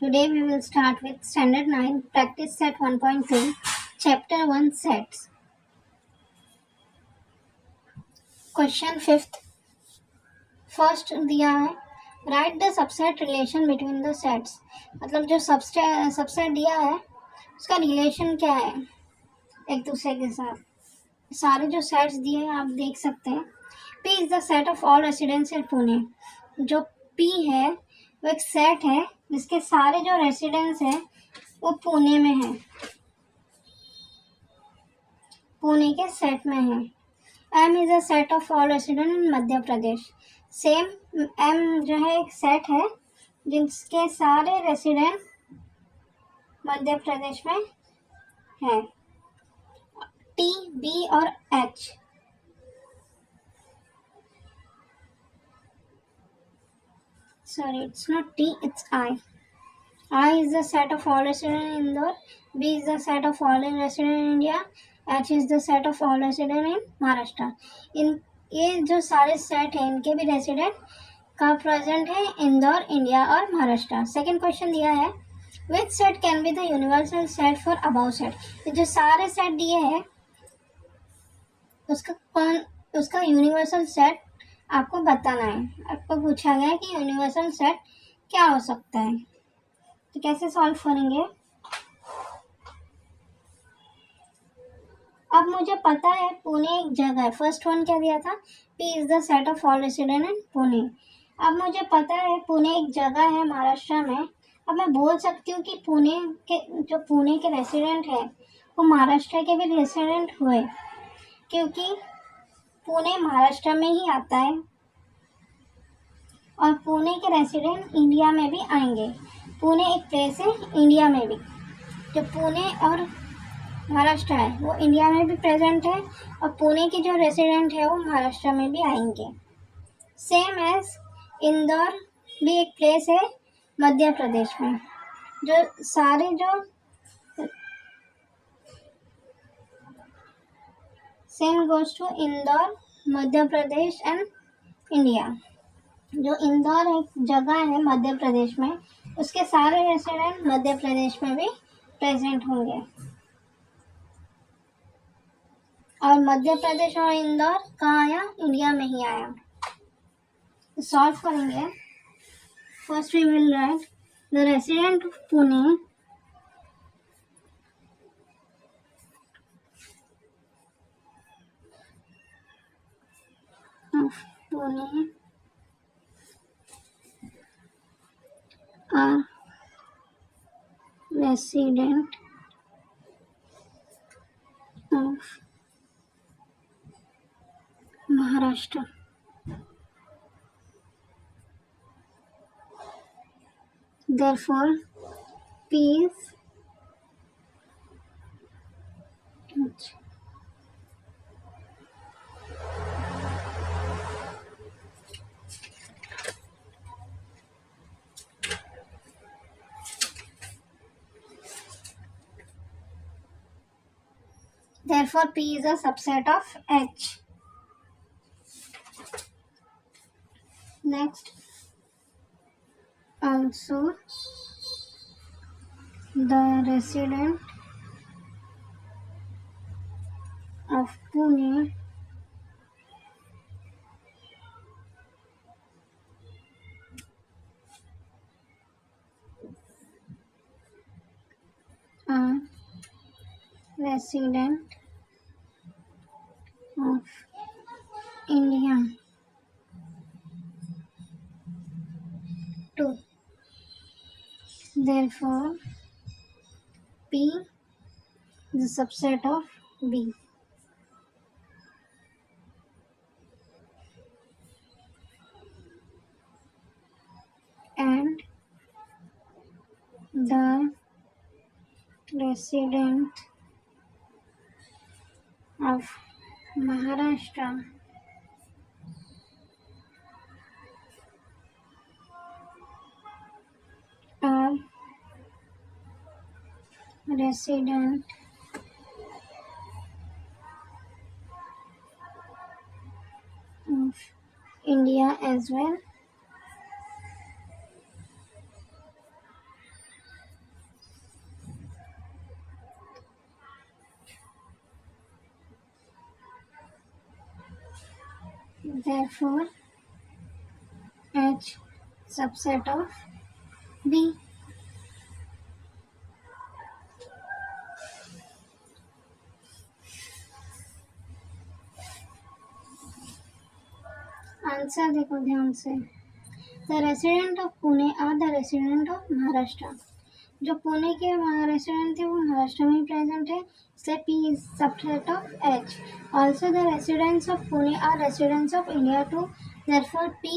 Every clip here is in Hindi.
Today we will start with Standard 9 Practice Set 1.2 Chapter 1 Sets. Question 5th. First दिया है right the subset relation between the sets. मतलब जो सबसेट दिया है उसका रिलेशन क्या है एक दूसरे के साथ. सारे जो सेट्स दिए हैं आप देख सकते हैं. P is the set of all residents in Pune. जो P है वो एक सेट है जिसके सारे जो रेसिडेंट्स हैं वो पुणे में है, पुणे के सेट में है. M is a set of all resident in Madhya Pradesh. Same M जो है एक सेट है जिसके सारे रेसिडेंट मध्य प्रदेश में है. T, B और H. Sorry, it's not T, it's I. I is the set of all resident in Indore. B is the set of all resident in India. H is the set of all resident in Maharashtra. इन ये जो सारे सेट हैं इनके भी रेसिडेंट का प्रेजेंट है इंदौर, इंडिया और महाराष्ट्र. सेकंड क्वेश्चन दिया है which set can be the universal set for above set. ये जो सारे सेट दिए हैं उसका यूनिवर्सल सेट आपको बताना है. आपको पूछा गया है कि यूनिवर्सल सेट क्या हो सकता है. तो कैसे सॉल्व करेंगे. अब मुझे पता है पुणे एक जगह है. फर्स्ट वन क्या दिया था P is the set of all resident इन पुणे. अब मुझे पता है पुणे एक जगह है महाराष्ट्र में. अब मैं बोल सकती हूँ कि पुणे के रेसिडेंट है वो महाराष्ट्र के भी रेसिडेंट हुए क्योंकि पुणे महाराष्ट्र में ही आता है और पुणे के रेसिडेंट इंडिया में भी आएंगे. पुणे एक प्लेस है इंडिया में भी. जो पुणे और महाराष्ट्र है वो इंडिया में भी प्रेजेंट है और पुणे के जो रेसिडेंट है वो महाराष्ट्र में भी आएंगे. सेम एज इंदौर भी एक प्लेस है मध्य प्रदेश में. जो सारे जो same goes to Indore, Madhya Pradesh and India. जो इंदौर एक जगह है मध्य प्रदेश में उसके सारे रेसिडेंट मध्य प्रदेश में भी प्रेजेंट होंगे. और मध्य प्रदेश और इंदौर कहाँ आया, इंडिया में ही आया. सॉल्व करेंगे. First we will write the resident of Pune are resident of Maharashtra. Therefore, P is therefore P is a subset of H. Next, also the resident of Pune are resident of India too. Therefore, P is a subset of B. And the resident of Maharashtra are resident of India as well. therefore H subset of B. Answer देखो ध्यान से। The resident of Pune are the resident of Maharashtra. जो पुणे के रेसिडेंट थे वो महाराष्ट्र में प्रेजेंट है, इसलिए P is subset of H। Also the residents of Pune are residents of India too, therefore P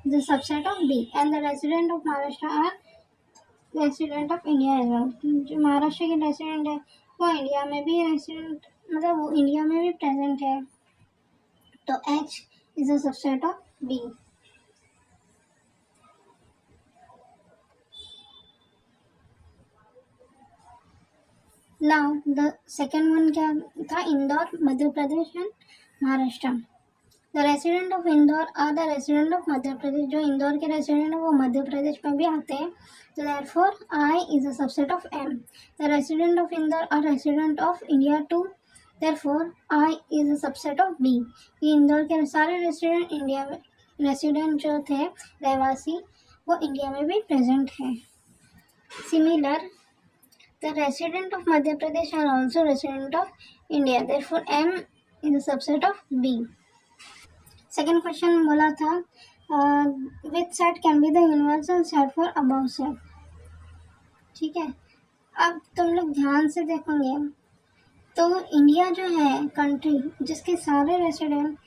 is the subset of B and the resident of Maharashtra are resident of India as well. जो महाराष्ट्र के रेसिडेंट है वो इंडिया में भी रेसिडेंट, मतलब वो इंडिया में भी प्रेजेंट है, तो H is the subset of B। Now the second one क्या था, Indore Madhya Pradesh and Maharashtra. The resident of Indore are the resident of Madhya Pradesh. जो इंदौर के रेसिडेंट है वो मध्य प्रदेश में भी आते हैं, तो therefore I is a subset of M। The resident of Indore are resident of India too, therefore I is a subset of B। ये इंदौर के सारे रेसिडेंट इंडिया में, रेसिडेंट जो थे रहवासी, वो इंडिया में भी प्रेजेंट है। Similar the resident of Madhya Pradesh are also resident of India, therefore M is a subset of B। Second question बोला था which set can be the universal set for above set। ठीक है, अब तुम लोग ध्यान से देखोगे तो इंडिया जो है कंट्री, जिसके सारे रेसिडेंट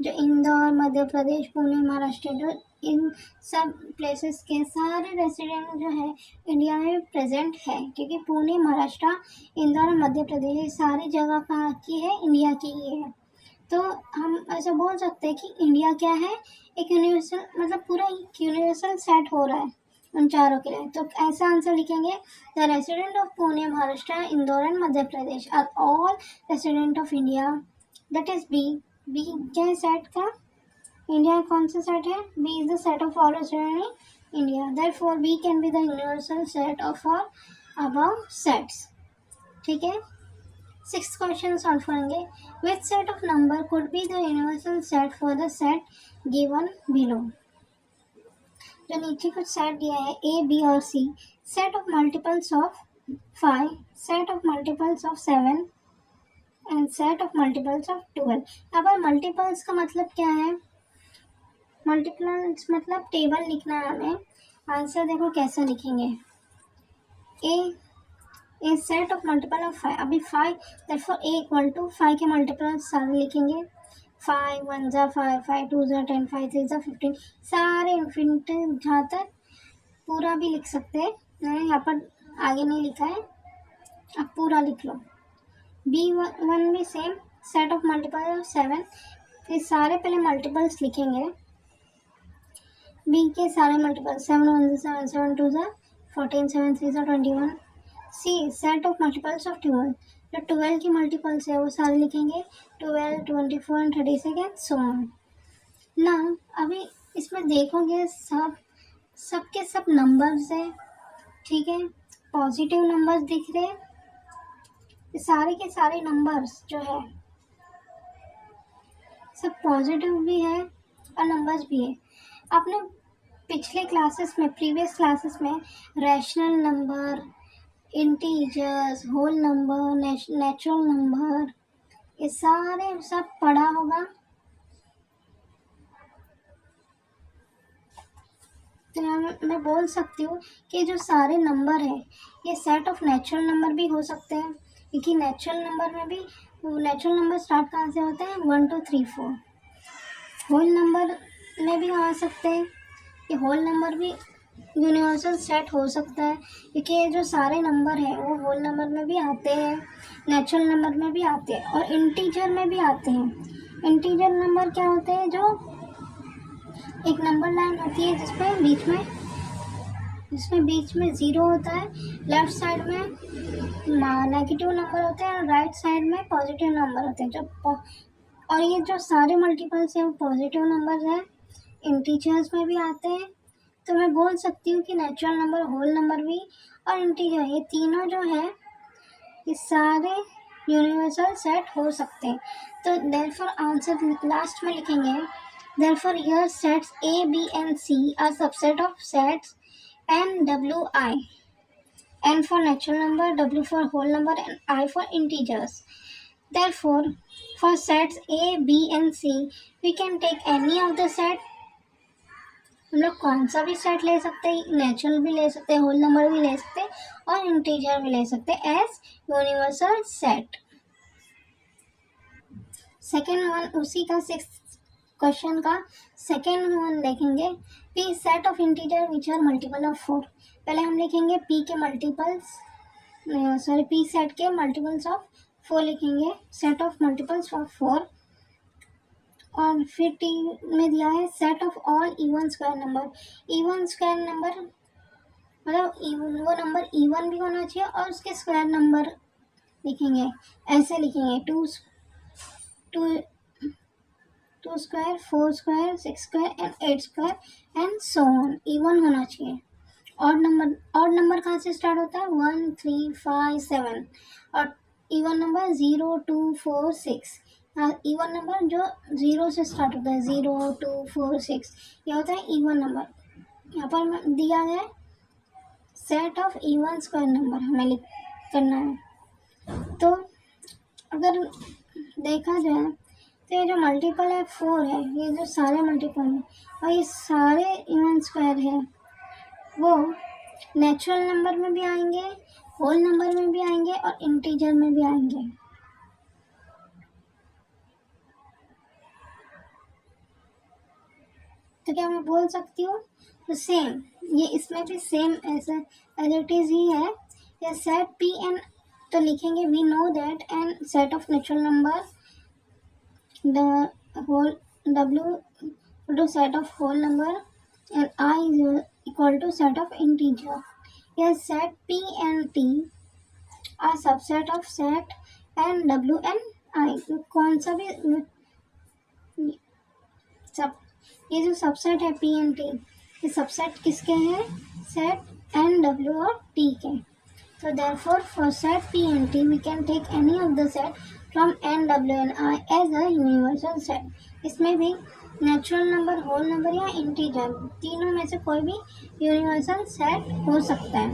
जो इंदौर मध्य प्रदेश पुणे महाराष्ट्र, जो इन सब प्लेसेस के सारे रेसिडेंट जो है इंडिया में प्रेजेंट है, क्योंकि पुणे महाराष्ट्र इंदौर मध्य प्रदेश ये सारी जगह कहाँ की है, इंडिया की ही है। तो हम ऐसा बोल सकते हैं कि इंडिया क्या है, एक यूनिवर्सल, मतलब पूरा यूनिवर्सल सेट हो रहा है उन चारों के लिए। तो ऐसा आंसर लिखेंगे, the resident of Pune Maharashtra Indore and Madhya Pradesh are all resident of India, that is B. B क्या है सेट का, इंडिया कौन सा सेट है, B is the set of all resident in India, therefore B can be the universal set of all above sets. ठीक है, सिक्स्थ क्वेश्चन सॉल्व करेंगे। Which set of number could be the universal set for the set given below. जो नीचे कुछ सेट दिया है A, B और C, set of multiples of 5, set of multiples of 7 and set of multiples of 12। अब मल्टीपल्स का मतलब क्या है, मल्टीपल्स मतलब टेबल लिखना है हमें। आंसर देखो कैसे लिखेंगे, ए सेट ऑफ मल्टीपल ऑफ 5, अभी 5, देयरफॉर A इक्वल टू 5 के मल्टीपल सारे लिखेंगे, 5 1 जा 5, 5 2 जा 10, 5 3 जा 15, सारे इन्फिनिटी जहाँ तक पूरा भी लिख सकते हैं, मैंने यहाँ पर आगे नहीं लिखा है, अब पूरा लिख लो। B1 भी same, set of multiple of 7, ये सारे पहले मल्टीपल्स लिखेंगे, B के सारे मल्टीपल 7 1 जा 7, 7 2 जा 14, 7 3 जा 21। C set of multiples of 12, जो 12 की मल्टीपल्स है वो सारे लिखेंगे, 12 24 एंड 36 एंड सो ऑन। ना अभी इसमें देखोगे सबके सब नंबर्स है, ठीक है, पॉजिटिव नंबर्स दिख रहे हैं, सारे के सारे नंबर्स जो है सब पॉजिटिव भी है और नंबर्स भी है। आपने पिछले क्लासेस में, प्रीवियस क्लासेस में rational number, integers, whole number, natural number, ये सारे सब पढ़ा होगा। तो मैं बोल सकती हूँ कि जो सारे नंबर है ये सेट ऑफ नेचुरल नंबर भी हो सकते हैं, क्योंकि नेचुरल नंबर में भी, नेचुरल नंबर स्टार्ट कहाँ से होते हैं, 1 2 3 4। होल नंबर में भी आ सकते हैं, ये होल नंबर भी यूनिवर्सल सेट हो सकता है, क्योंकि ये जो सारे नंबर हैं वो होल नंबर में भी आते हैं, नेचुरल नंबर में भी आते हैं और इंटीजर में भी आते हैं। इंटीजर नंबर क्या होते हैं, जो एक नंबर लाइन होती है जिसमें बीच में 0 होता है, लेफ्ट साइड में नेगेटिव नंबर होते हैं और राइट साइड में पॉजिटिव नंबर होते हैं। और ये जो सारे मल्टीपल्स हैं वो पॉजिटिव नंबर हैं, इंटीजर्स में भी आते हैं। तो मैं बोल सकती हूँ कि नेचुरल नंबर, होल नंबर भी और इंटीजर, ये तीनों जो है ये सारे यूनिवर्सल सेट हो सकते हैं। तो देयरफॉर आंसर लास्ट में लिखेंगे, Therefore, here sets A, B, and C are subset of sets N, W, I. N for natural number, W for whole number, and I for integers. Therefore, for sets A, B, and C, we can take any of the set. हम लोग कौन सा भी सेट ले सकते हैं, नेचुरल भी ले सकते हैं, होल नंबर भी ले सकते हैं और इंटीजर भी ले सकते हैं as universal set. Second one उसी का 6th क्वेश्चन का सेकेंड वन देखेंगे। P set of integer which are multiple of 4। पहले हम लिखेंगे पी के मल्टीपल्स, सॉरी पी सेट के मल्टीपल्स ऑफ 4 लिखेंगे, सेट ऑफ मल्टीपल्स ऑफ 4। और फिर टी में दिया है set of all even square number. Even square number मतलब वो नंबर इवन भी होना चाहिए और उसके स्क्वायर नंबर लिखेंगे, ऐसे लिखेंगे 2 square, 4 square, 6 square and 8 square and so on, even होना चाहिए। ऑड नंबर कहाँ से स्टार्ट होता है 1, 3, 5, 7 और इवन नंबर 0, 2, 4, 6। इवन नंबर जो 0 से स्टार्ट होता है 0, 2, 4, 6 ये होता है इवन नंबर। यहाँ पर दिया है set of even square number हमें करना है। तो अगर देखा जाए तो ये जो मल्टीपल है 4 है, ये जो सारे मल्टीपल है और ये सारे इवन स्क्वायर है वो नेचुरल नंबर में भी आएंगे, होल नंबर में भी आएंगे और इंटीजर में भी आएंगे। तो क्या मैं बोल सकती हूँ तो सेम ये इसमें भी सेम ऐसा एज इट इज ही है। या सेट पी एन तो लिखेंगे we know that N set of natural number the whole W to set of whole number and I is equal to set of integer. Yes, set P and T are subset of set N, W and I. कौन सा भी सब ये जो सबसेट है P and T, ये सबसेट किसके हैं सेट N, W और T के। So therefore for set P and T we can take any of the set from N, W and I as a universal set. इसमें भी नेचुरल नंबर, होल नंबर या इंटीजर तीनों में से कोई भी यूनिवर्सल सेट हो सकता है।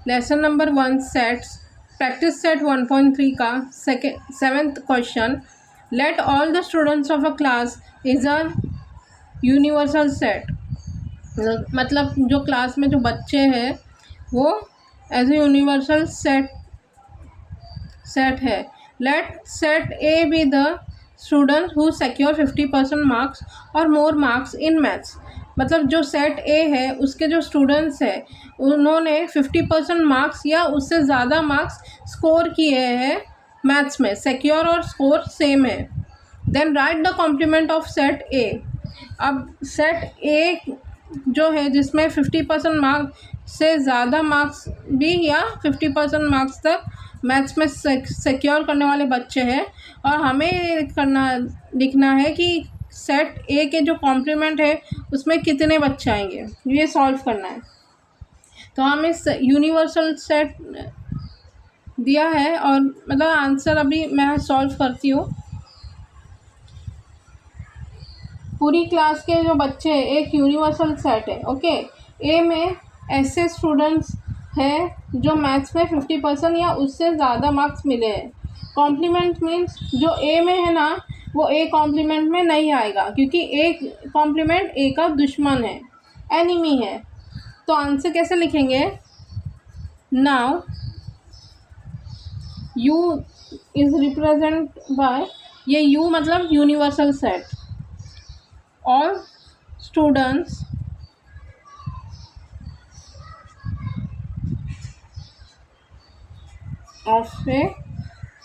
Lesson number 1 sets practice set 1.3 का 7th question. Let all the students of a class is a universal set. मतलब जो क्लास में जो बच्चे हैं वो एज ए यूनिवर्सल सेट है। Let set A B the student who secure 50% marks or more marks in maths. मतलब जो सेट ए है उसके जो स्टूडेंट्स हैं उन्होंने 50% मार्क्स या उससे ज़्यादा मार्क्स स्कोर किए हैं मैथ्स में, सिक्योर और स्कोर सेम है। Then write the complement of set A. अब सेट ए जो है जिसमें 50% मार्क्स से ज़्यादा मार्क्स भी या 50% मार्क्स तक मैथ्स में सिक्योर करने वाले बच्चे हैं और हमें लिखना है कि सेट ए के जो कॉम्प्लीमेंट है उसमें कितने बच्चे आएंगे, ये सॉल्व करना है। तो हमें यूनिवर्सल सेट दिया है और मतलब आंसर अभी मैं सॉल्व करती हूँ। पूरी क्लास के जो बच्चे एक यूनिवर्सल सेट है। ओके, ए में ऐसे स्टूडेंट्स हैं जो मैथ्स में 50% या उससे ज़्यादा मार्क्स मिले हैं। कॉम्प्लीमेंट मीन्स जो ए में है ना वो ए कॉम्प्लीमेंट में नहीं आएगा क्योंकि ए कॉम्प्लीमेंट ए का दुश्मन है, एनिमी है। तो आंसर कैसे लिखेंगे? Now you is represent by, ये यू मतलब universal set. All students of a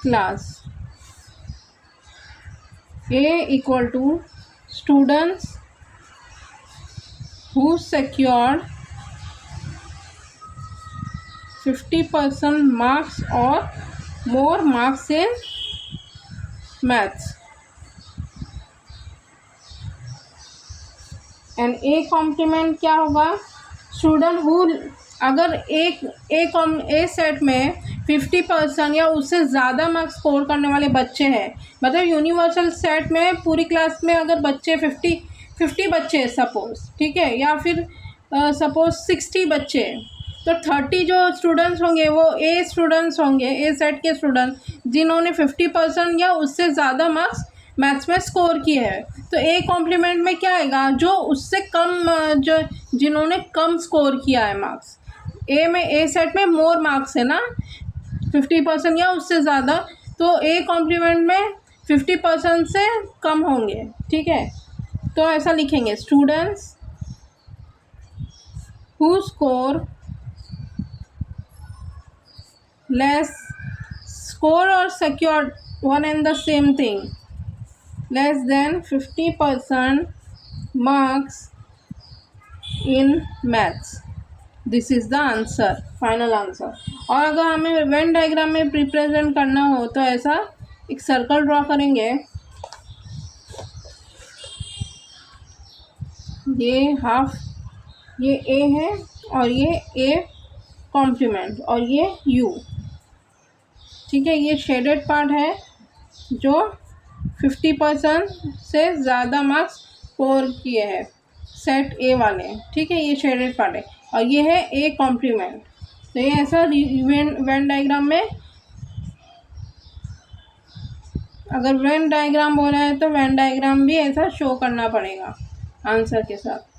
class, A equal to students who secured 50% marks or more marks in maths, and A complement क्या होगा? स्टूडेंट हु, अगर ए सेट में 50% या उससे ज़्यादा मार्क्स स्कोर करने वाले बच्चे हैं, मतलब यूनिवर्सल सेट में पूरी क्लास में अगर बच्चे 50 बच्चे हैं सपोज, ठीक है, या फिर सपोज 60 बच्चे हैं, तो 30 जो स्टूडेंट्स होंगे वो ए स्टूडेंट्स होंगे, ए सेट के स्टूडेंट जिन्होंने 50% या उससे ज़्यादा मार्क्स मैथ्स में स्कोर किए हैं। तो ए कॉम्प्लीमेंट में क्या आएगा, जो उससे कम, जो जिन्होंने कम स्कोर किया है मार्क्स। ए में, ए सेट में मोर मार्क्स है ना, 50% या उससे ज़्यादा, तो ए कॉम्प्लीमेंट में 50% से कम होंगे, ठीक है। तो ऐसा लिखेंगे, students who score less, score or secure one and the same thing, less than 50% marks in maths. This is the answer, final answer. और अगर हमें वेन डायग्राम में रिप्रेजेंट करना हो तो ऐसा एक सर्कल ड्रॉ करेंगे, ये हाफ, ये ए है और ये ए कॉम्प्लीमेंट और ये यू, ठीक है। ये शेडेड पार्ट है जो 50% से ज़्यादा मार्क्स स्कोर किए हैं सेट ए वाले, ठीक है, ये शेडेड पार्ट है, और ये है ए कॉम्प्लीमेंट। तो ये ऐसा वेन डायग्राम में, अगर वेन डायग्राम बोला है तो वेन डायग्राम भी ऐसा शो करना पड़ेगा आंसर के साथ।